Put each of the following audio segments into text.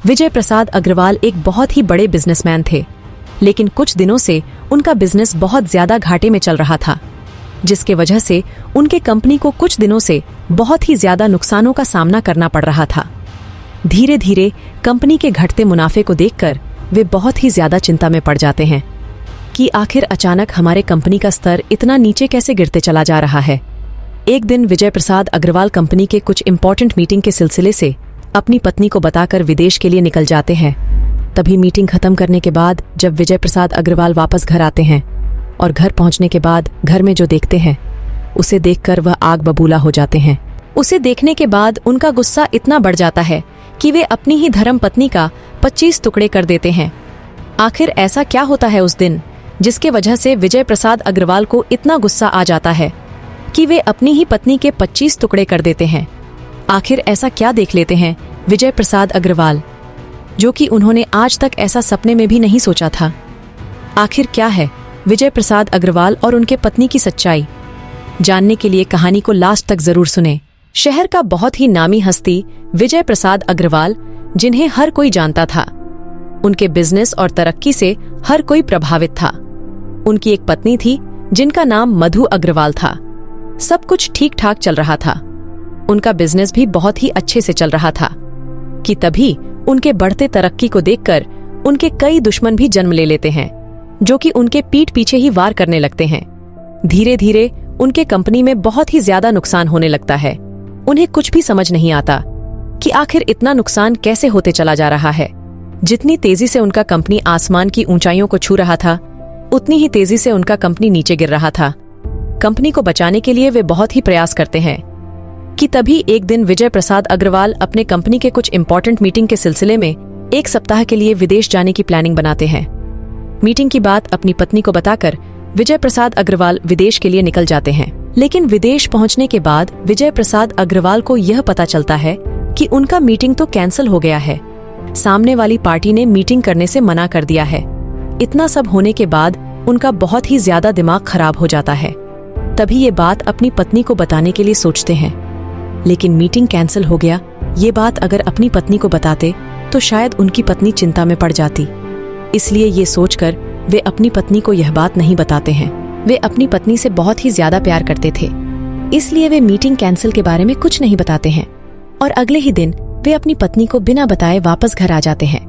विजय प्रसाद अग्रवाल एक बहुत ही बड़े बिजनेसमैन थे, लेकिन कुछ दिनों से उनका बिजनेस बहुत ज्यादा घाटे में चल रहा था, जिसके वजह से उनके कंपनी को कुछ दिनों से बहुत ही ज्यादा नुकसानों का सामना करना पड़ रहा था। धीरे धीरे कंपनी के घटते मुनाफे को देखकर वे बहुत ही ज्यादा चिंता में पड़ जाते हैं कि आखिर अचानक हमारे कंपनी का स्तर इतना नीचे कैसे गिरते चला जा रहा है। एक दिन विजय प्रसाद अग्रवाल कंपनी के कुछ इंपॉर्टेंट मीटिंग के सिलसिले से अपनी पत्नी को बताकर विदेश के लिए निकल जाते हैं। तभी मीटिंग खत्म करने के बाद जब विजय प्रसाद अग्रवाल वापस घर आते हैं और घर पहुंचने के बाद घर में जो देखते हैं उसे देखकर वह आग बबूला हो जाते हैं। उसे देखने के बाद उनका गुस्सा इतना बढ़ जाता है कि वे अपनी ही धर्म पत्नी का 25 टुकड़े कर देते हैं। आखिर ऐसा क्या होता है उस दिन जिसके वजह से विजय प्रसाद अग्रवाल को इतना गुस्सा आ जाता है कि वे अपनी ही पत्नी के 25 टुकड़े कर देते हैं। आखिर ऐसा क्या देख लेते हैं विजय प्रसाद अग्रवाल, जो कि उन्होंने आज तक ऐसा सपने में भी नहीं सोचा था। आखिर क्या है विजय प्रसाद अग्रवाल और उनके पत्नी की सच्चाई? जानने के लिए कहानी को लास्ट तक जरूर सुने। शहर का बहुत ही नामी हस्ती विजय प्रसाद अग्रवाल, जिन्हें हर कोई जानता था, उनके बिजनेस और तरक्की से हर कोई प्रभावित था। उनकी एक पत्नी थी जिनका नाम मधु अग्रवाल था। सब कुछ ठीक ठाक चल रहा था, उनका बिजनेस भी बहुत ही अच्छे से चल रहा था कि तभी उनके बढ़ते तरक्की को देखकर उनके कई दुश्मन भी जन्म ले लेते हैं, जो कि उनके पीठ पीछे ही वार करने लगते हैं। धीरे धीरे उनके कंपनी में बहुत ही ज्यादा नुकसान होने लगता है। उन्हें कुछ भी समझ नहीं आता कि आखिर इतना नुकसान कैसे होते चला जा रहा है। जितनी तेजी से उनका कंपनी आसमान की ऊंचाइयों को छू रहा था, उतनी ही तेजी से उनका कंपनी नीचे गिर रहा था। कंपनी को बचाने के लिए वे बहुत ही प्रयास करते हैं कि तभी एक दिन विजय प्रसाद अग्रवाल अपने कंपनी के कुछ इंपॉर्टेंट मीटिंग के सिलसिले में एक सप्ताह के लिए विदेश जाने की प्लानिंग बनाते हैं। मीटिंग की बात अपनी पत्नी को बताकर विजय प्रसाद अग्रवाल विदेश के लिए निकल जाते हैं। लेकिन विदेश पहुंचने के बाद विजय प्रसाद अग्रवाल को यह पता चलता है कि उनका मीटिंग तो कैंसिल हो गया है। सामने वाली पार्टी ने मीटिंग करने से मना कर दिया है। इतना सब होने के बाद उनका बहुत ही ज्यादा दिमाग खराब हो जाता है। तभी ये बात अपनी पत्नी को बताने के लिए सोचते हैं, लेकिन मीटिंग कैंसिल हो गया, ये बात अगर अपनी पत्नी को बताते तो शायद उनकी पत्नी चिंता में पड़ जाती। इसलिए ये सोचकर वे अपनी पत्नी को यह बात नहीं बताते हैं। वे अपनी पत्नी से बहुत ही ज्यादा प्यार करते थे, इसलिए वे मीटिंग कैंसिल के बारे में कुछ नहीं बताते हैं और अगले ही दिन वे अपनी पत्नी को बिना बताए वापस घर आ जाते हैं।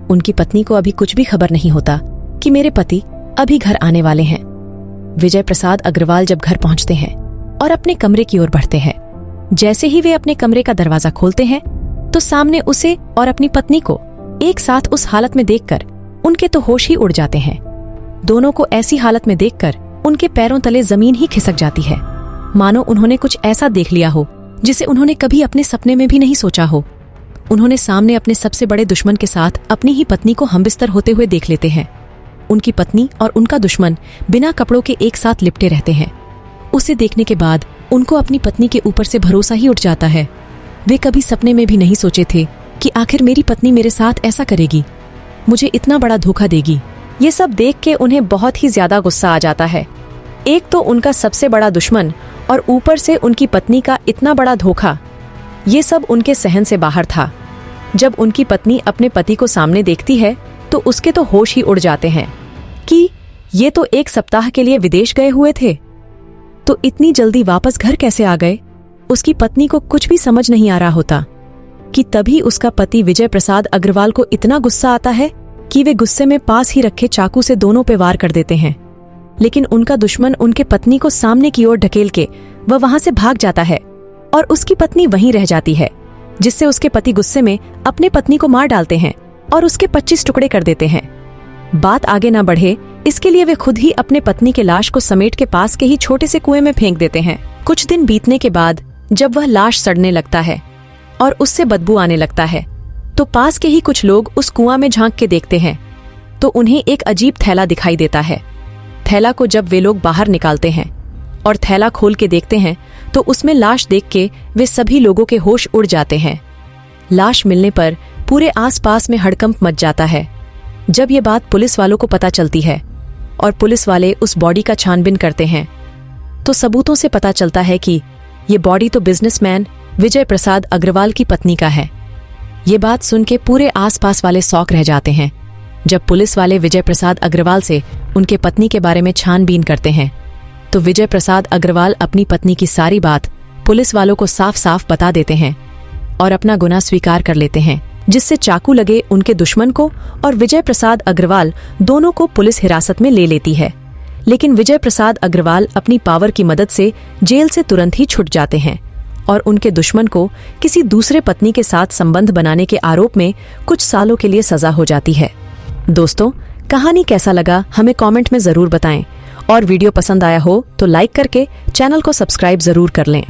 उनकी पत्नी को अभी कुछ भी खबर नहीं होता कि मेरे पति अभी घर आने वाले हैं। विजय प्रसाद अग्रवाल जब घर पहुंचते हैं और अपने कमरे की ओर बढ़ते हैं, जैसे ही वे अपने कमरे का दरवाजा खोलते हैं तो सामने उसे और अपनी पत्नी को एक साथ उस हालत में देखकर उनके तो होश ही उड़ जाते हैं। दोनों को ऐसी हालत में देखकर उनके पैरों तले जमीन ही खिसक जाती है, मानो उन्होंने कुछ ऐसा देख लिया हो जिसे उन्होंने कभी अपने सपने में भी नहीं सोचा हो। उन्होंने सामने अपने सबसे बड़े दुश्मन के साथ अपनी ही पत्नी को हमबिस्तर होते हुए देख लेते हैं। उनकी पत्नी और उनका दुश्मन बिना कपड़ों के एक साथ लिपटे रहते हैं। उसे देखने के बाद उनको अपनी पत्नी के ऊपर से भरोसा ही उठ जाता है। वे कभी सपने में भी नहीं सोचे थे कि आखिर मेरी पत्नी मेरे साथ ऐसा करेगी, मुझे इतना बड़ा धोखा देगी। ये सब देख के उन्हें बहुत ही ज्यादा गुस्सा आ जाता है। एक तो उनका सबसे बड़ा दुश्मन और ऊपर से उनकी पत्नी का इतना बड़ा धोखा, ये सब उनके सहन से बाहर था। जब उनकी पत्नी अपने पति को सामने देखती है तो उसके तो होश ही उड़ जाते हैं कि ये तो एक सप्ताह के लिए विदेश गए हुए थे, तो इतनी जल्दी वापस घर कैसे आ गए। उसकी पत्नी को कुछ भी समझ नहीं आ रहा होता कि तभी उसका पति विजय प्रसाद अग्रवाल को इतना गुस्सा आता है कि वे गुस्से में पास ही रखे चाकू से दोनों पे वार कर देते हैं। लेकिन उनका दुश्मन उनके पत्नी को सामने की ओर ढकेल के वह वहां से भाग जाता है और उसकी पत्नी वहीं रह जाती है, जिससे उसके पति गुस्से में अपने पत्नी को मार डालते हैं और उसके 25 टुकड़े कर देते हैं। बात आगे ना बढ़े इसके लिए वे खुद ही अपने पत्नी के लाश को समेट के पास के ही छोटे से कुएं में फेंक देते हैं। कुछ दिन बीतने के बाद जब वह लाश सड़ने लगता है और उससे बदबू आने लगता है तो पास के ही कुछ लोग उस कुआं में झांक के देखते हैं तो उन्हें एक अजीब थैला दिखाई देता है। थैला को जब वे लोग बाहर निकालते हैं और थैला खोल के देखते हैं तो उसमें लाश देख के वे सभी लोगों के होश उड़ जाते हैं। लाश मिलने पर पूरे आसपास में हड़कंप मच जाता है। जब ये बात पुलिस वालों को पता चलती है और पुलिस वाले उस बॉडी का छानबीन करते हैं तो सबूतों से पता चलता है कि ये बॉडी तो बिजनेसमैन विजय प्रसाद अग्रवाल की पत्नी का है। ये बात सुन के पूरे आसपास वाले शॉक रह जाते हैं। जब पुलिस वाले विजय प्रसाद अग्रवाल से उनके पत्नी के बारे में छानबीन करते हैं तो विजय प्रसाद अग्रवाल अपनी पत्नी की सारी बात पुलिस वालों को साफ साफ बता देते हैं और अपना गुनाह स्वीकार कर लेते हैं, जिससे चाकू लगे उनके दुश्मन को और विजय प्रसाद अग्रवाल दोनों को पुलिस हिरासत में ले लेती है। लेकिन विजय प्रसाद अग्रवाल अपनी पावर की मदद से जेल से तुरंत ही छूट जाते हैं और उनके दुश्मन को किसी दूसरे पत्नी के साथ संबंध बनाने के आरोप में कुछ सालों के लिए सजा हो जाती है। दोस्तों, कहानी कैसा लगा हमें कमेंट में जरूर बताएं और वीडियो पसंद आया हो तो लाइक करके चैनल को सब्सक्राइब जरूर कर लें।